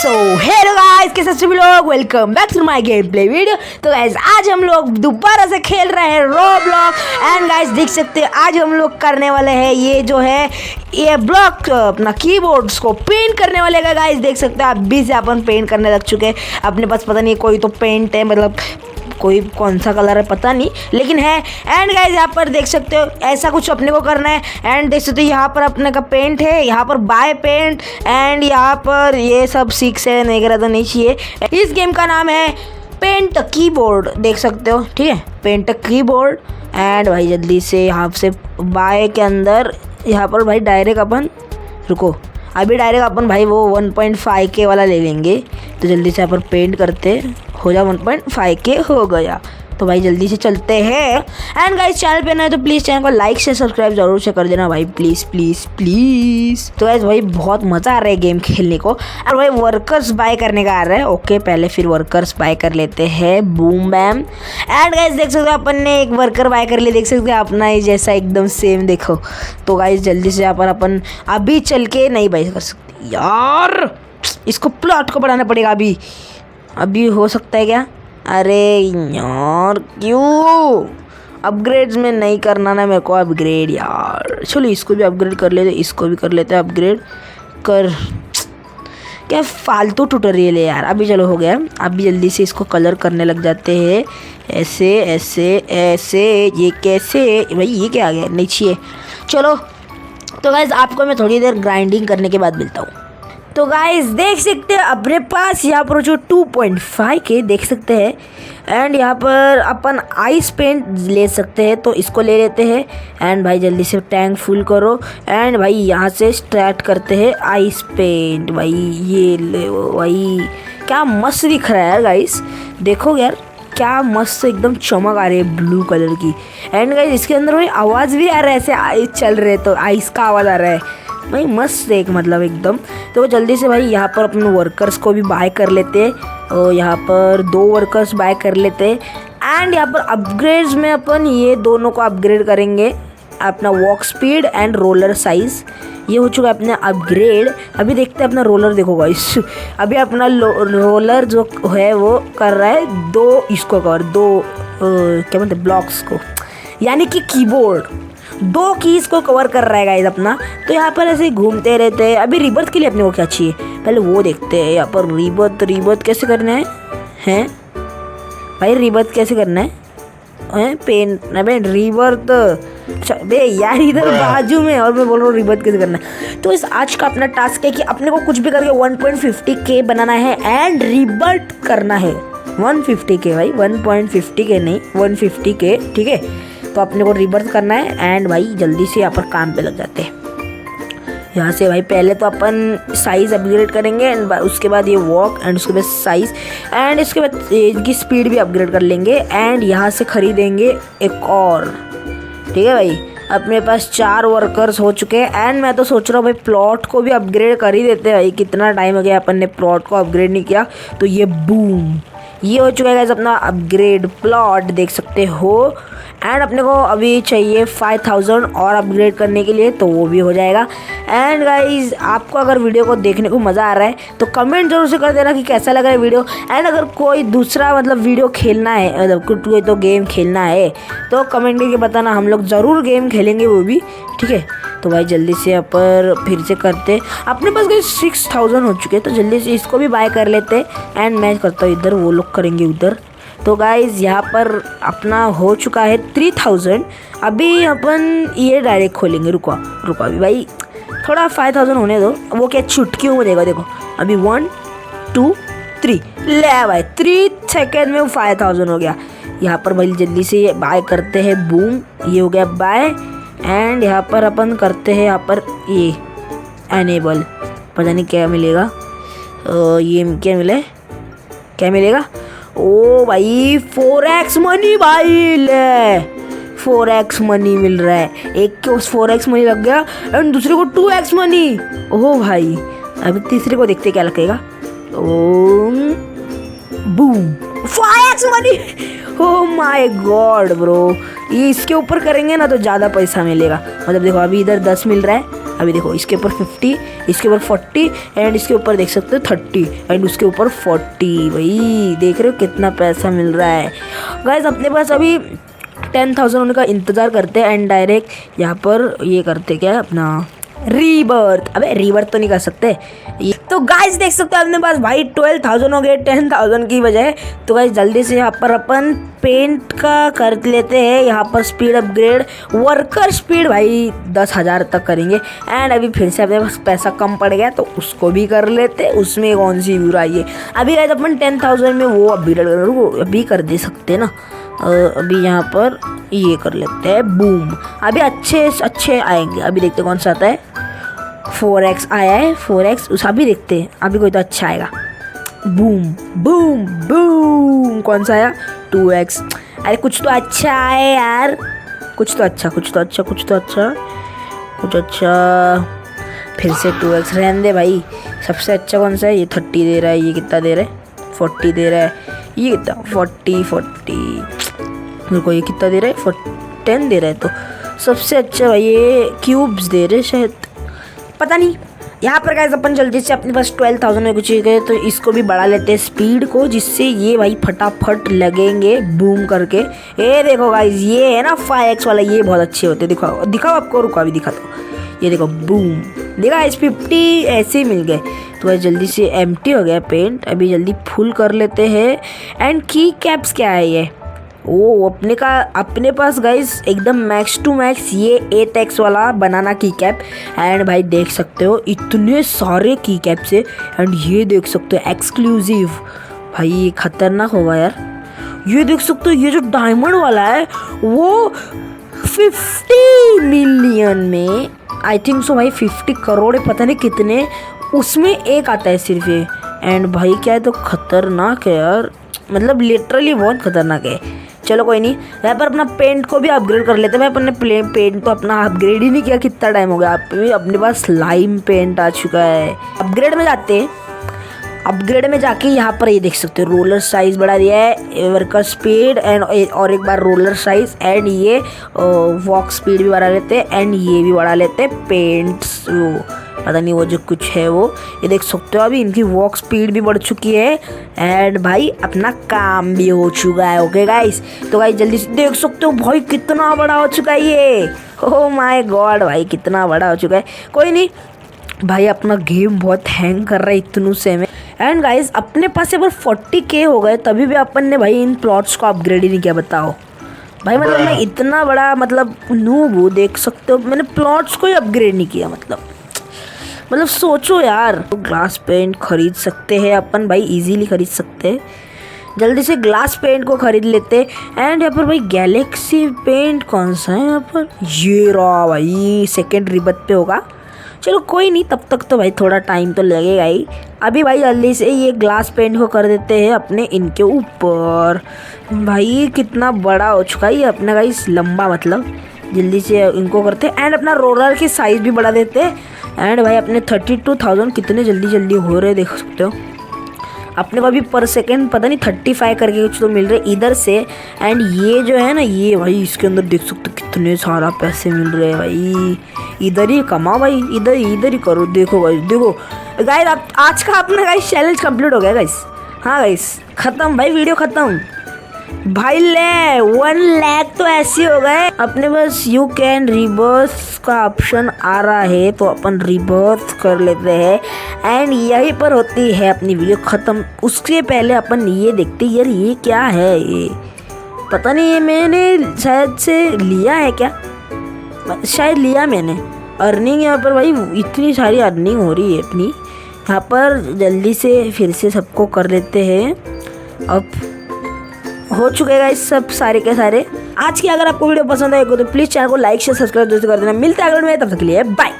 So hello guys, कैसे सभी लोग, welcome back to my game play video. तो गाइस आज हम लोग दोबारा से खेल रहे हैं रोब्लॉक एंड गाइस देख सकते हैं आज हम लोग करने वाले हैं ये जो है ये ब्लॉक अपना कीबोर्ड्स को पेंट करने वाले का। गाइस देख सकते हैं अभी से अपन पेंट करने लग चुके हैं। अपने पास पता नहीं कोई तो पेंट है, मतलब कोई कौन सा कलर है पता नहीं, लेकिन है। एंड गाइस यहाँ पर देख सकते हो ऐसा कुछ अपने को करना है। एंड देख सकते हो यहाँ पर अपने का पेंट है, यहाँ पर बाय पेंट एंड यहाँ पर ये सब 6 है, नहीं करा तो नहीं चाहिए। इस गेम का नाम है पेंट कीबोर्ड, देख सकते हो, ठीक है, पेंट कीबोर्ड। एंड भाई जल्दी से यहाँ से बाय के अंदर यहाँ पर भाई डायरेक्ट अपन रुको, अभी डायरेक्ट अपन भाई वो 1.5K वाला ले लेंगे। तो जल्दी से यहाँ पर पेंट करते हो जा, 1.5K हो गया। तो भाई जल्दी से चलते हैं। एंड गाइस चैनल पे नए तो प्लीज़ चैनल को लाइक से सब्सक्राइब जरूर से कर देना भाई, प्लीज़ प्लीज़ प्लीज़। तो गाइस भाई बहुत मज़ा आ रहा है गेम खेलने को। और भाई वर्कर्स बाय करने का आ रहा है। ओके पहले फिर वर्कर्स बाय कर लेते हैं, बूम बैम। एंड गाइस देख सकते हो अपन ने एक वर्कर बाय कर लिया, देख सकते हो अपना ही जैसा एकदम सेम, देखो। तो गाइस जल्दी से यहाँ पर अपन अभी चल के नहीं बाय कर सकते यार, इसको प्लॉट को बढ़ाना पड़ेगा। अभी हो सकता है क्या? अरे यार क्यों अपग्रेड्स में नहीं करना ना मेरे को अपग्रेड यार। चलो इसको भी अपग्रेड कर लेते, इसको भी कर लेते हैं अपग्रेड कर। क्या फालतू ट्यूटोरियल है यार। अभी चलो हो गया, अभी जल्दी से इसको कलर करने लग जाते हैं। ऐसे ऐसे ऐसे, ये कैसे भाई, ये क्या आ गया, नहीं चाहिए। चलो तो गाइस आपको मैं थोड़ी देर ग्राइंडिंग करने के बाद मिलता हूँ। तो गाइस देख सकते हैं अपने पास यहाँ पर जो 2.5K देख सकते हैं। एंड यहाँ पर अपन आइस पेंट ले सकते हैं, तो इसको ले लेते हैं। एंड भाई जल्दी से टैंक फुल करो। एंड भाई यहाँ से स्टार्ट करते हैं आइस पेंट। भाई ये ले भाई, क्या मस्त दिख रहा है यार गाइस, देखो यार क्या मस्त एकदम चमक आ रही है ब्लू कलर की। एंड गाइस इसके अंदर भाई आवाज़ भी आ रहा है, ऐसे आइस चल रहे तो आइस का आवाज़ आ रहा है भाई, मस्त एक मतलब एकदम। तो जल्दी से भाई यहाँ पर अपने वर्कर्स को भी बाय कर लेते हैं, और यहाँ पर 2 वर्कर्स बाय कर लेते हैं। एंड यहाँ पर अपग्रेड्स में अपन ये दोनों को अपग्रेड करेंगे, अपना walk speed and roller size. ये हो चुका है अपना अपग्रेड। अभी देखते हैं अपना रोलर, देखो गाइस अभी अपना रोलर जो है वो कर रहा है 2 इसको कर 2 क्या बोलते ब्लॉक्स को, यानी कि कीबोर्ड 2 कीज़ को कवर कर रहा है गाइस अपना। तो यहाँ पर ऐसे घूमते रहते हैं। अभी रिबर्थ के लिए अपने को क्या चाहिए पहले वो देखते हैं। यहाँ पर रिबर्थ कैसे करना है भाई, रिबर्थ कैसे करना है पेन अबे रिबर्थ, अच्छा बे यार इधर बाजू में, और मैं बोल रहा हूँ रिबर्थ कैसे करना है। तो इस आज का अपना टास्क है कि अपने को कुछ भी करके 1.50K बनाना है एंड रिबर्थ करना है 150K भाई, 1.50K नहीं 150K, ठीक है। तो अपने को रिबर्थ करना है। एंड भाई जल्दी से यहाँ पर काम पे लग जाते हैं। यहाँ से भाई पहले तो अपन साइज़ अपग्रेड करेंगे एंड उसके बाद ये वॉक एंड उसके बाद साइज़ एंड इसके बाद इनकी स्पीड भी अपग्रेड कर लेंगे। एंड यहाँ से ख़रीदेंगे एक और, ठीक है भाई। अपने पास 4 वर्कर्स हो चुके हैं। एंड मैं तो सोच रहा हूँ भाई प्लॉट को भी अपग्रेड कर ही देते हैं भाई, कितना टाइम हो गया अपन ने प्लॉट को अपग्रेड नहीं किया। तो ये बूम, ये हो चुका है गाइस अपना अपग्रेड प्लॉट, देख सकते हो। एंड अपने को अभी चाहिए 5000 और अपग्रेड करने के लिए, तो वो भी हो जाएगा। एंड गाइस आपको अगर वीडियो को देखने को मज़ा आ रहा है तो कमेंट जरूर से कर देना कि कैसा लगा है वीडियो। एंड अगर कोई दूसरा मतलब वीडियो खेलना है, मतलब कोई तो गेम खेलना है तो कमेंट करके बताना, हम लोग ज़रूर गेम खेलेंगे वो भी, ठीक है। तो भाई जल्दी से यहाँ पर फिर से करते, अपने पास कोई 6000 हो चुके हैं, तो जल्दी से इसको भी बाय कर लेते। एंड मैं करता हूँ इधर, वो लोग करेंगे उधर। तो गाइज़ यहाँ पर अपना हो चुका है 3000। अभी अपन ये डायरेक्ट खोलेंगे, रुको अभी भाई थोड़ा 5000 होने दो, वो क्या चुटकियों में देगा, देखो अभी 1 2 3 ले भाई 3 सेकेंड में 5000 हो गया। यहाँ पर भाई जल्दी से ये बाय करते हैं, बूम, ये हो गया बाय। एंड यहाँ पर अपन करते हैं यहाँ पर ये एनेबल, पता नहीं क्या मिलेगा, ये क्या मिलेगा ओ भाई 4x मनी भाई, ले 4x मनी मिल रहा है। एक को 4x मनी लग गया एंड दूसरे को 2x मनी। ओह भाई अभी तीसरे को देखते क्या लगेगा। Boom 5x money, oh my God bro, ये इसके ऊपर करेंगे ना तो ज़्यादा पैसा मिलेगा। मतलब देखो अभी इधर 10 मिल रहा है, अभी देखो इसके ऊपर 50, इसके ऊपर 40 एंड इसके ऊपर देख सकते हो 30 एंड उसके ऊपर 40। भाई देख रहे हो कितना पैसा मिल रहा है गाइस। अपने पास अभी 10,000 होने का इंतज़ार करते हैं एंड डायरेक्ट यहाँ पर ये करते क्या अपना रीबर्थ। अबे रीबर्थ तो नहीं कर सकते। तो गाइस देख सकते हो अपने पास भाई 12,000 हो गए 10,000 की बजाय। तो गाइस जल्दी से यहाँ पर अपन पेंट का कर लेते हैं। यहाँ पर स्पीड अपग्रेड, वर्कर स्पीड भाई 10,000 तक करेंगे एंड अभी फिर से अपने पास पैसा कम पड़ गया तो उसको भी कर लेते। उसमें कौन सी बुराई है। अभी गाइस अपन 10,000 में वो अभी कर दे सकते ना। अभी यहाँ पर ये कर लेते हैं बूम। अभी अच्छे आएंगे। अभी देखते कौन सा आता है। 4x आया है 4x उस अभी देखते हैं। अभी कोई तो अच्छा आएगा। Boom boom boom. कौन सा आया 2x। अरे कुछ तो अच्छा है यार, कुछ तो अच्छा फिर से 2x रहने दे भाई। सबसे अच्छा कौन सा है। ये 30 दे रहा है। ये कितना दे रहा है 40 दे रहा है। ये कितना 40 मेरे ये कितना दे रहा है 10 दे रहा है। तो सबसे अच्छा भाई ये क्यूब्स दे रहे शायद, पता नहीं। यहाँ पर गाइस अपन जल्दी से अपने पास 12,000 में कुछ गए तो इसको भी बढ़ा लेते हैं स्पीड को, जिससे ये भाई फटाफट लगेंगे बूम करके। ये देखो गाइस ये है ना 5x वाला, ये बहुत अच्छे होते हैं। दिखाओ आपको, रुको अभी दिखाता हूँ। ये देखो बूम, देखा इस 50 ऐसे ही मिल गए। तो भाई जल्दी से एम्प्टी हो गया पेंट। अभी जल्दी फुल कर लेते हैं एंड की कैप्स क्या है ये। ओ अपने पास गाइस एकदम मैक्स टू मैक्स ये 8x वाला बनाना की कैप एंड भाई देख सकते हो इतने सारे की कैप से एंड ये देख सकते हो एक्सक्लूसिव। भाई ये खतरनाक होगा यार। ये देख सकते हो ये जो डायमंड वाला है वो 50 मिलियन में आई थिंक सो भाई 50 करोड़ पता नहीं कितने उसमें एक आता है सिर्फ ये। एंड भाई क्या है तो खतरनाक है यार, मतलब लिटरली बहुत खतरनाक है। चलो कोई नहीं, यहाँ पर अपना पेंट को भी अपग्रेड कर लेते हैं। मैं अपने पेंट तो अपना अपग्रेड ही नहीं किया, कितना टाइम हो गया। अपने पास स्लाइम पेंट आ चुका है। अपग्रेड में जाते हैं। अपग्रेड में जाके यहाँ पर ये देख सकते हो रोलर साइज बढ़ा दिया है, वर्कर स्पीड एंड और एक बार रोलर साइज एंड ये वॉक स्पीड भी बढ़ा लेते हैं एंड ये भी बढ़ा लेते हैं पेंट्स। वो पता नहीं वो जो कुछ है वो, ये देख सकते हो अभी इनकी वॉक स्पीड भी बढ़ चुकी है एंड भाई अपना काम भी हो चुका है। ओके गाइस, तो गाइस जल्दी से देख सकते हो भाई कितना बड़ा हो चुका है ये। ओह माय गॉड भाई कितना बड़ा हो चुका है। कोई नहीं भाई अपना गेम बहुत हैंग कर रहा है इतनू से में। एंड गाइस अपने पास अगर 40K हो गए तभी भी अपन ने भाई इन प्लॉट्स को अपग्रेड ही नहीं किया। बताओ भाई, मतलब मैं इतना बड़ा मतलब नूब हूँ, देख सकते हो मैंने प्लॉट्स को ही अपग्रेड नहीं किया। मतलब सोचो यार। तो ग्लास पेंट खरीद सकते हैं अपन भाई, इजीली खरीद सकते हैं। जल्दी से ग्लास पेंट को खरीद लेते एंड यहाँ पर भाई गैलेक्सी पेंट कौन सा है यहाँ पर, ये रहा भाई सेकेंड रिबत पे होगा। चलो कोई नहीं, तब तक तो भाई थोड़ा टाइम तो लगेगा ही। अभी भाई जल्दी से ये ग्लास पेंट को कर देते हैं अपने इनके ऊपर। भाई कितना बड़ा हो चुका है ये अपना गाइस, लंबा मतलब। जल्दी से इनको करते हैं एंड अपना रोलर की साइज भी बढ़ा देते हैं एंड भाई अपने 32,000 कितने जल्दी हो रहे देख सकते हो। अपने को अभी पर सेकेंड पता नहीं 35 करके कुछ तो मिल रहे इधर से। एंड ये जो है ना ये भाई इसके अंदर देख सकते हो कितने सारा पैसे मिल रहे हैं भाई। इधर ही कमाओ भाई, इधर ही करो। देखो भाई देखो गाइस आज का अपना गाइस चैलेंज कंप्लीट हो गया गाइस। हाँ गाइस खत्म भाई, वीडियो खत्म भाई। 1 लाख तो ऐसे हो गए। अपने पास यू कैन रिबर्थ का ऑप्शन आ रहा है तो अपन रिबर्थ कर लेते हैं एंड यहीं पर होती है अपनी वीडियो ख़त्म। उसके पहले अपन ये देखते यार ये क्या है, ये पता नहीं, ये मैंने शायद से लिया है क्या, शायद लिया मैंने। अर्निंग यहाँ पर भाई इतनी सारी अर्निंग हो रही है अपनी यहाँ पर। जल्दी से फिर से सबको कर लेते हैं। अब हो चुके हैं इस सब सारे के सारे। आज की अगर आपको वीडियो पसंद आए तो प्लीज़ चैनल को लाइक शेयर सब्सक्राइब दोस्तों कर देना। मिलते हैं अगले में, तब तक के लिए बाय।